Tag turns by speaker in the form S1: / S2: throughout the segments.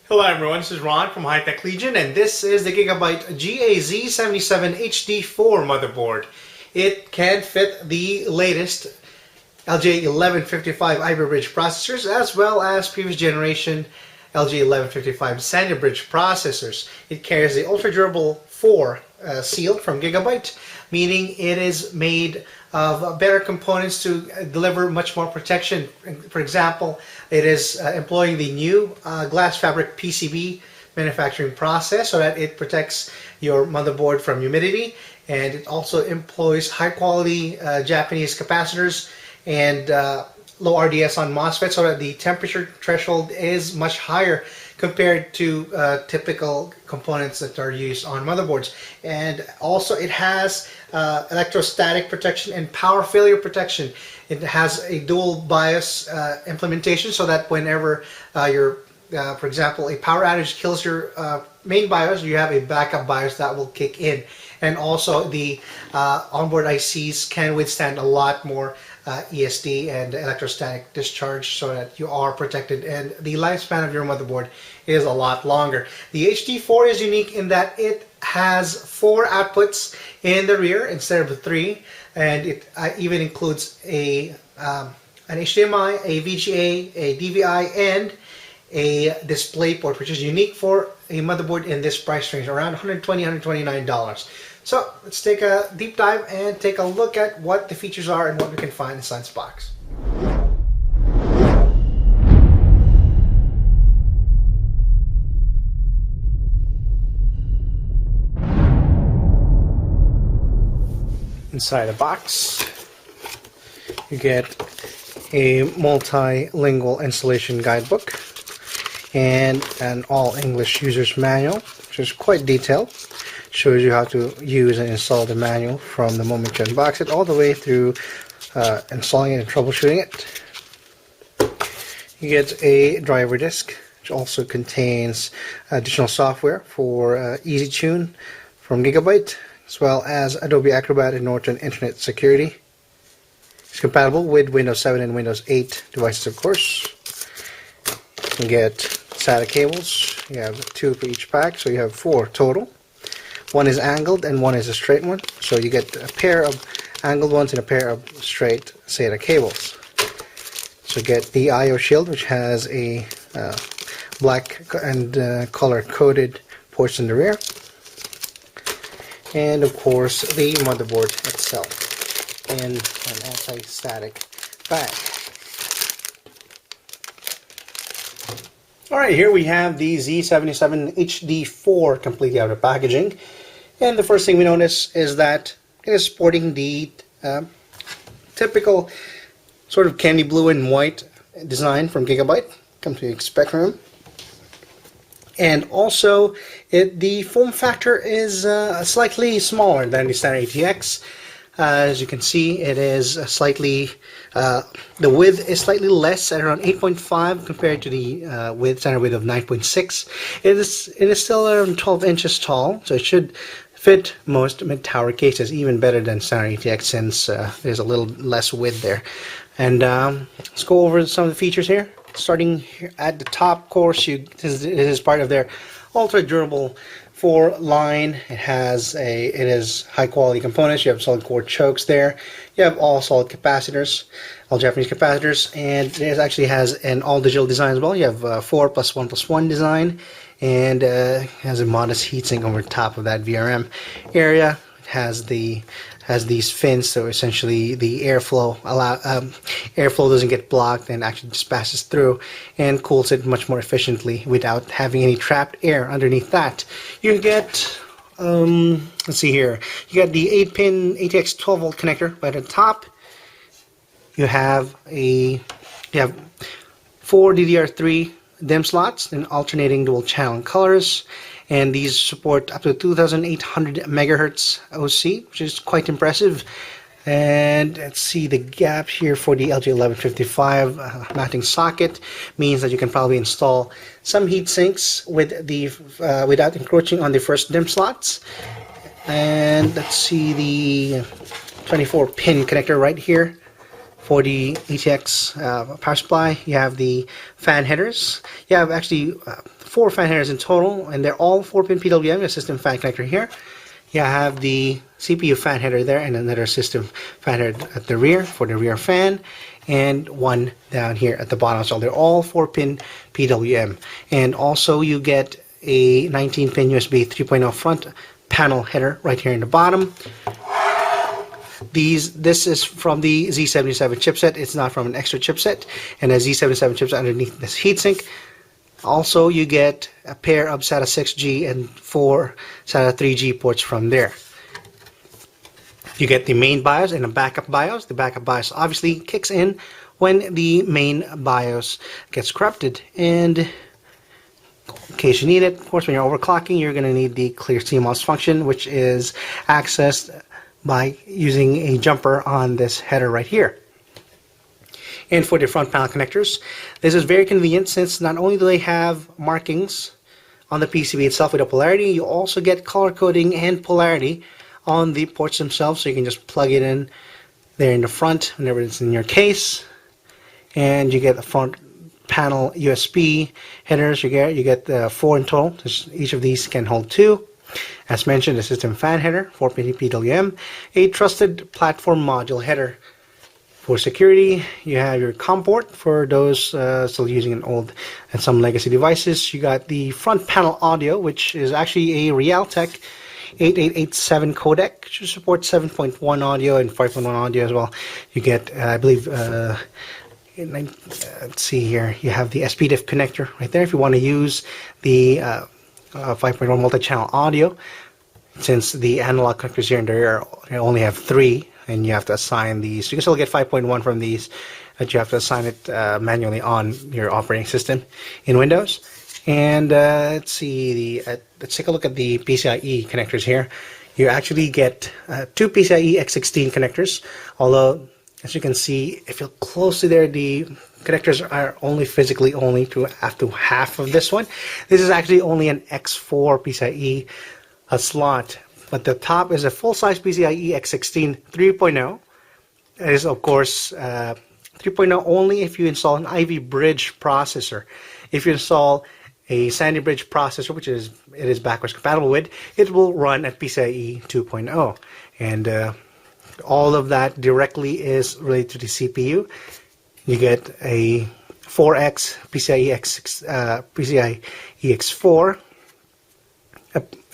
S1: Hello everyone, this is Ron from High Tech Legion, and this is the Gigabyte Z77-HD4 motherboard. It can fit the latest LJ1155 Ivy Bridge processors as well as previous generation LJ1155 Sandy Bridge processors. It carries the ultra durable 4 seal from Gigabyte, meaning it is made of better components to deliver much more protection. For example, it is employing the new glass fabric PCB manufacturing process so that it protects your motherboard from humidity, and it also employs high quality Japanese capacitors and low RDS on MOSFETs so that the temperature threshold is much higher compared to typical components that are used on motherboards. And also it has electrostatic protection and power failure protection. It has a dual BIOS implementation so that whenever for example, a power outage kills your main BIOS, you have a backup BIOS that will kick in. And also the onboard ICs can withstand a lot more ESD and electrostatic discharge so that you are protected, and the lifespan of your motherboard is a lot longer. The HD4 is unique in that it has 4 outputs in the rear instead of the 3, and it even includes an HDMI, a VGA, a DVI, and a DisplayPort, which is unique for a motherboard in this price range, around $120, $129. So let's take a deep dive and take a look at what the features are and what we can find inside this box. Inside the box, you get a multilingual installation guidebook and an all-English user's manual, which is quite detailed. Shows you how to use and install the manual from the moment you unbox it all the way through installing it and troubleshooting it. You get a driver disk, which also contains additional software for EasyTune from Gigabyte, as well as Adobe Acrobat and Norton Internet Security. It's compatible with Windows 7 and Windows 8 devices, of course. You get SATA cables. You have 2 for each pack, so you have 4 total. One is angled and one is a straight one, so you get a pair of angled ones and a pair of straight SATA cables. So you get the I/O shield, which has a black and color coded ports in the rear, and of course the motherboard itself in an anti-static bag. Alright, here we have the Z77-HD4 completely out of packaging. And the first thing we notice is that it is sporting the typical sort of candy blue and white design from Gigabyte. Come to expect from them. And also, the form factor is slightly smaller than the standard ATX. As you can see, it is slightly, the width is slightly less at around 8.5 compared to the standard width of 9.6. It is still around 12 inches tall, so it should fit most mid-tower cases, even better than standard ATX since there's a little less width there. And let's go over some of the features here. Starting here at the top, of course, it is part of their ultra durable 4 line. It is high quality components. You have solid core chokes there. You have all solid capacitors, all Japanese capacitors, and it actually has an all digital design as well. You have 4+1+1 design, and has a modest heatsink over top of that VRM area. It has these fins, so essentially the airflow doesn't get blocked and actually just passes through and cools it much more efficiently without having any trapped air underneath that. You get let's see here, you got the 8-pin ATX 12-volt connector right at the top. You have 4 DDR3 DIMM slots in alternating dual channel colors, and these support up to 2800 megahertz OC, which is quite impressive. And let's see, the gap here for the LJ1155 mounting socket means that you can probably install some heat sinks with the without encroaching on the first DIMM slots. And let's see, the 24-pin connector right here for the ATX power supply. You have the fan headers. You have actually 4 fan headers in total, and they're all 4-pin PWM, a system fan connector here. You have the CPU fan header there, and another system fan header at the rear for the rear fan, and one down here at the bottom. So they're all 4-pin PWM. And also you get a 19-pin USB 3.0 front panel header right here in the bottom. This is from the Z77 chipset. It's not from an extra chipset, and a Z77 chipset underneath this heatsink. Also, you get a pair of SATA 6G and 4 SATA 3G ports from there. You get the main BIOS and a backup BIOS. The backup BIOS obviously kicks in when the main BIOS gets corrupted, and in case you need it, of course, when you're overclocking, you're going to need the clear CMOS function, which is accessed by using a jumper on this header right here. And for the front panel connectors, this is very convenient, since not only do they have markings on the PCB itself with a polarity, you also get color coding and polarity on the ports themselves, so you can just plug it in there in the front whenever it's in your case. And you get the front panel USB headers. You get 4 in total. Each of these can hold 2. As mentioned, the system fan header, 4-pin PWM, a trusted platform module header. For security, you have your COM port for those still using an old and some legacy devices. You got the front panel audio, which is actually a Realtek 8887 codec, which supports 7.1 audio and 5.1 audio as well. You get, I believe, let's see here, you have the SPDIF connector right there if you want to use the 5.1 multi-channel audio. Since the analog connectors here in the rear only have 3, and you have to assign these. You can still get 5.1 from these, but you have to assign it manually on your operating system in Windows. And let's see, let's take a look at the PCIe connectors here. You actually get 2 PCIe X16 connectors, although as you can see, if you look closely there, the connectors are only physically only to half of this one. This is actually only an X4 PCIe slot. But the top is a full-size PCIe X16 3.0. It is, of course, 3.0 only if you install an Ivy Bridge processor. If you install a Sandy Bridge processor, which it is backwards compatible with, it will run at PCIe 2.0. And all of that directly is related to the CPU. You get a 4X PCIe X4.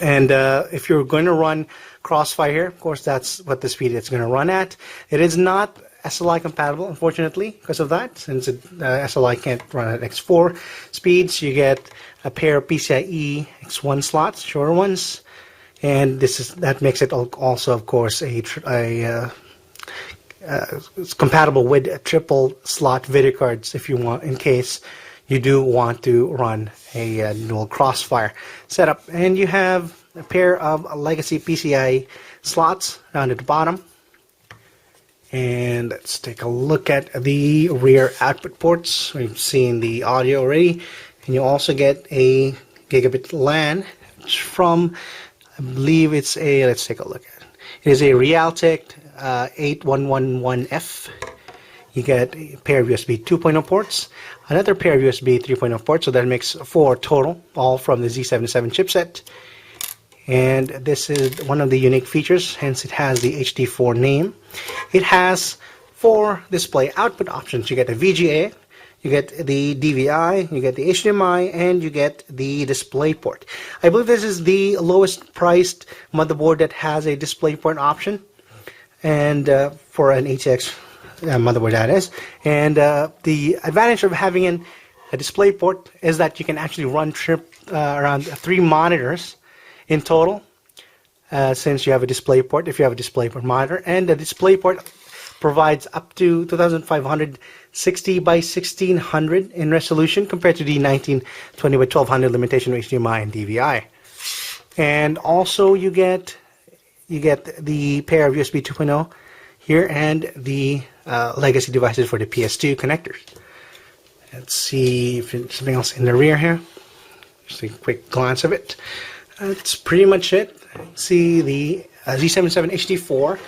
S1: And if you're going to run Crossfire here, of course, that's what the speed it's going to run at. It is not SLI compatible, unfortunately, because of that. Since SLI can't run at X4 speeds, you get a pair of PCIe X1 slots, shorter ones, and that makes it also, of course, it's compatible with triple slot video cards if you want, in case you do want to run a dual Crossfire setup. And you have a pair of legacy PCI slots down at the bottom. And let's take a look at the rear output ports. We've seen the audio already. And you also get a Gigabit LAN from, I believe it's a, let's take a look at it. It is a Realtek 8111F. You get a pair of USB 2.0 ports, another pair of USB 3.0 ports, so that makes 4 total, all from the Z77 chipset. And this is one of the unique features, hence it has the HD4 name. It has 4 display output options. You get a VGA, you get the DVI, you get the HDMI, and you get the DisplayPort. I believe this is the lowest priced motherboard that has a DisplayPort option, and for an ATX motherboard, that is. And the advantage of having a DisplayPort is that you can actually run around 3 monitors in total, since you have a DisplayPort, if you have a DisplayPort monitor. And the DisplayPort provides up to 2560 by 1600 in resolution, compared to the 1920 by 1200 limitation of HDMI and DVI. And also you get the pair of USB 2.0 here, and the legacy devices for the PS2 connectors. Let's see if there's something else in the rear here. Just a quick glance of it. That's pretty much it. See the Z77 HD4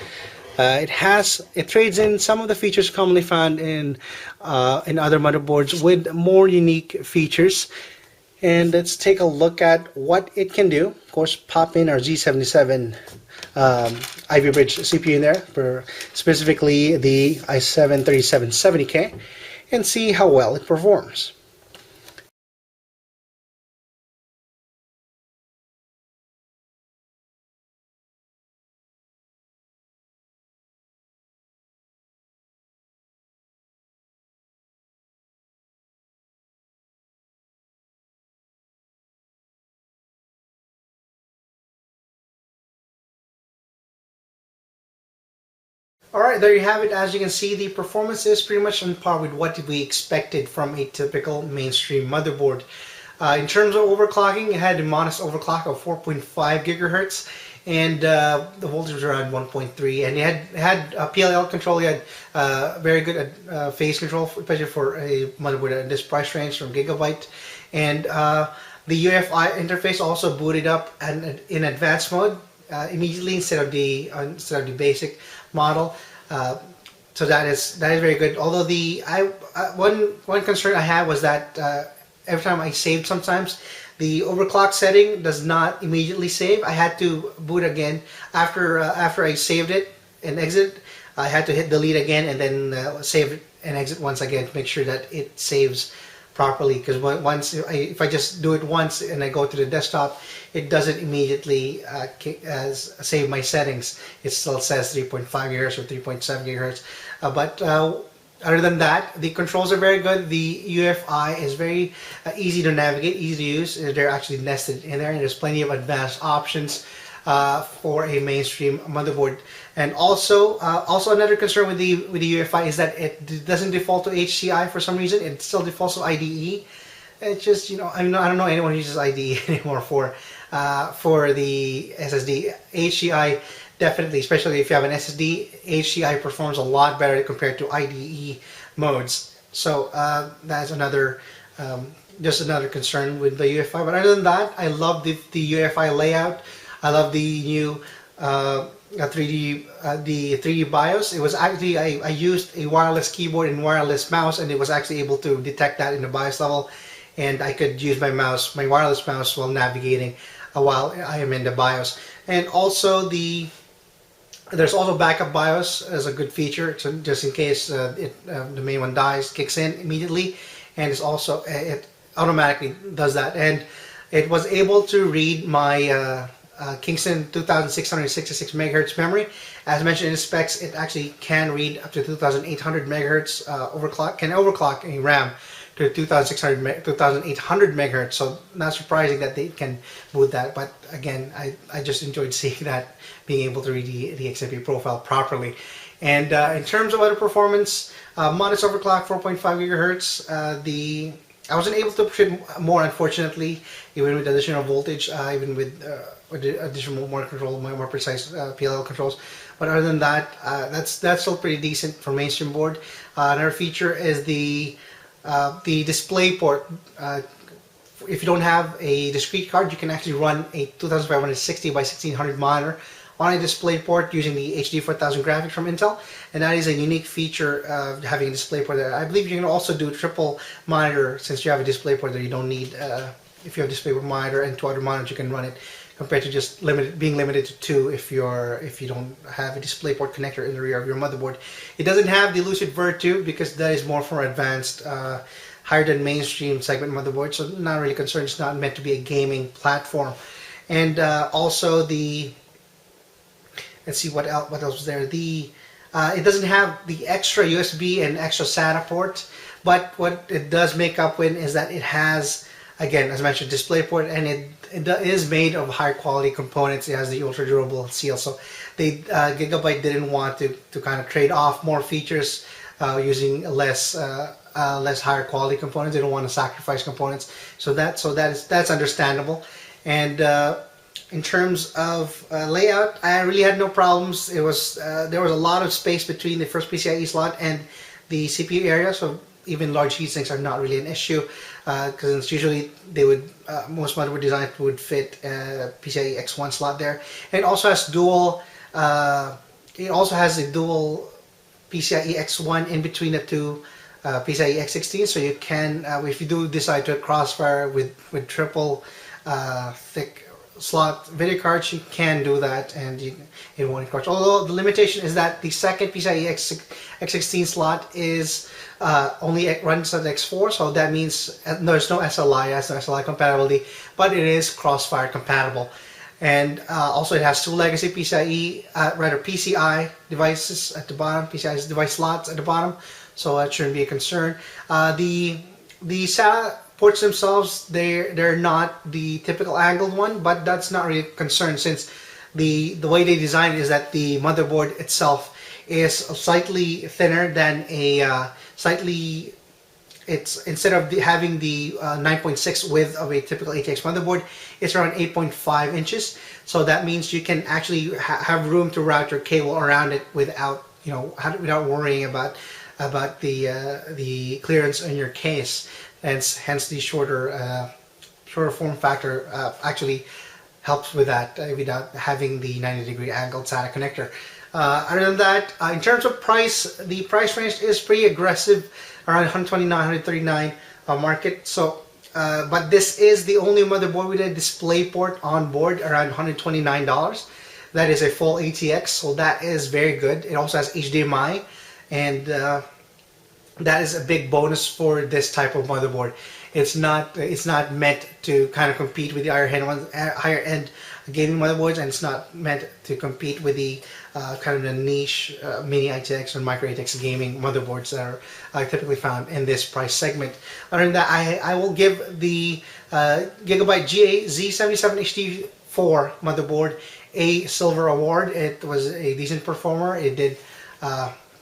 S1: It trades in some of the features commonly found in other motherboards with more unique features. And let's take a look at what it can do. Of course, pop in our Z77 Ivy Bridge CPU in there, for specifically the i7 3770K, and see how well it performs. Alright, there you have it. As you can see, the performance is pretty much on par with what we expected from a typical mainstream motherboard. In terms of overclocking, it had a modest overclock of 4.5 gigahertz, and the voltage was around 1.3, and it had PLL control. It had very good phase control, especially for a motherboard at this price range from Gigabyte. And the UEFI interface also booted up and in advanced mode immediately instead of the basic model. So that is very good. Although one concern I had was that every time I saved, sometimes the overclock setting does not immediately save. I had to boot again after I saved it and exit. I had to hit delete again and then save it and exit once again to make sure that it saves properly, because if I just do it once and I go to the desktop, it doesn't immediately save my settings. It still says 3.5 gigahertz or 3.7 gigahertz. But other than that, the controls are very good. The UEFI is very easy to navigate, easy to use. They're actually nested in there, and there's plenty of advanced options for a mainstream motherboard. And also another concern with the UEFI is that it doesn't default to HCI for some reason. It still defaults to IDE. It's just, I don't know anyone who uses IDE anymore for the SSD. HCI definitely, especially if you have an SSD, HCI performs a lot better compared to IDE modes. So that's just another concern with the UEFI. But other than that, I love the UEFI layout. I love the new 3D BIOS. It was actually, I used a wireless keyboard and wireless mouse, and it was actually able to detect that in the BIOS level, and I could use my wireless mouse while navigating while I am in the BIOS. And also there's also backup BIOS as a good feature, so just in case the main one dies, kicks in immediately, and it automatically does that. And it was able to read my Kingston 2666 megahertz memory. As mentioned in the specs, it actually can read up to 2800 megahertz can overclock a RAM to 2800 megahertz. So not surprising that they can boot that. But again, I just enjoyed seeing that, being able to read the XMP profile properly. And in terms of other performance, modest overclock, 4.5 gigahertz. I wasn't able to push it more, unfortunately, even with additional voltage, even with additional more control, more precise PLL controls. But other than that, that's still pretty decent for mainstream board. Another feature is the DisplayPort. If you don't have a discrete card, you can actually run a 2560 by 1600 monitor on a DisplayPort using the HD 4000 graphics from Intel, and that is a unique feature of having a DisplayPort there. I believe you can also do triple monitor since you have a DisplayPort there. You don't need, if you have a DisplayPort monitor and two other monitors, you can run it, compared to just being limited to two if you don't have a DisplayPort connector in the rear of your motherboard. It doesn't have the Lucid Virtu because that is more for advanced, higher than mainstream segment motherboard, so not really concerned. It's not meant to be a gaming platform. And also let's see what else was there. It doesn't have the extra USB and extra SATA port, but what it does make up with is that it has, again, as I mentioned, DisplayPort, and it is made of high quality components. It has the ultra durable seal, so Gigabyte didn't want to kind of trade off more features using less higher quality components. They don't want to sacrifice components, so that's understandable. And in terms of layout, I really had no problems. There was a lot of space between the first PCIe slot and the CPU area, so even large heatsinks are not really an issue, because usually most motherboard designs would fit PCIe X1 slot there. And it also has dual it also has a dual PCIe X1 in between the two PCIe X16, so you can, if you do decide to crossfire with triple thick slot video cards, you can do that, and it won't encroach. Although the limitation is that the second PCIe X16 slot is only runs at X4, so that means there's no SLI compatibility, but it is crossfire compatible. And also it has two legacy PCI devices at the bottom, PCI device slots at the bottom, so that shouldn't be a concern. The SATA ports themselves, they're not the typical angled one, but that's not really a concern, since the way they designed it is that the motherboard itself is slightly thinner than it's instead of having the 9.6 width of a typical ATX motherboard, it's around 8.5 inches. So that means you can actually have room to route your cable around it without without worrying about the clearance in your case. And hence the shorter form factor actually helps with that without having the 90-degree angled SATA connector. Other than that, in terms of price, the price range is pretty aggressive, around $129, $139 market. So, but this is the only motherboard with a DisplayPort on board, around $129. That is a full ATX, so that is very good. It also has HDMI, and that is a big bonus for this type of motherboard. It's not meant to kind of compete with the higher end gaming motherboards, and it's not meant to compete with the kind of the niche mini ITX or micro ATX gaming motherboards that are typically found in this price segment. Other than that, I will give the Gigabyte Z77-HD4 motherboard a silver award. It was a decent performer. It did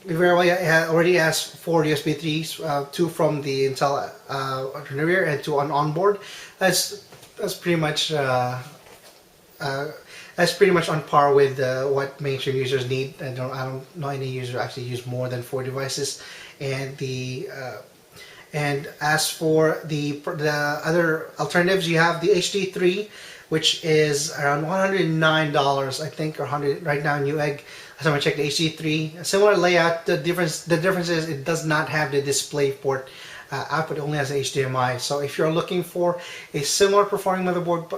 S1: very well. It already has 4 USB 3s, 2 from the Intel rear and 2 on onboard. That's pretty much on par with what mainstream users need. I don't know any user actually use more than 4 devices. And and as for the other alternatives, you have the HD3, which is around $109, I think, or 100 right now in Newegg. So I'm gonna check the HD3. A similar layout. The difference is it does not have the DisplayPort output. It only has HDMI. So if you're looking for a similar performing motherboard,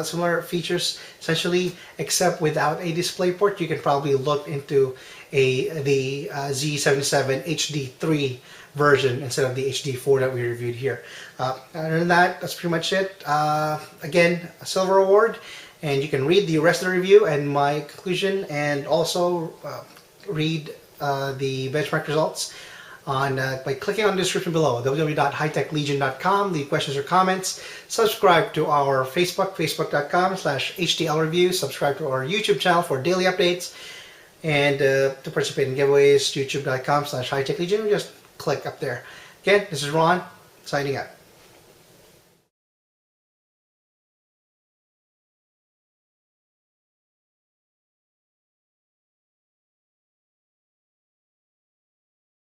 S1: similar features essentially, except without a DisplayPort, you can probably look into the Z77-HD3 version instead of the HD4 that we reviewed here. Other than that, that's pretty much it. Again, a silver award, and you can read the rest of the review and my conclusion, and also read the benchmark results by clicking on the description below, www.hightechlegion.com. Leave questions or comments. Subscribe to our Facebook, facebook.com/HTLreview. Subscribe to our YouTube channel for daily updates. And to participate in giveaways, youtube.com/hightechlegion. Just click up there. Again, this is Ron, signing out.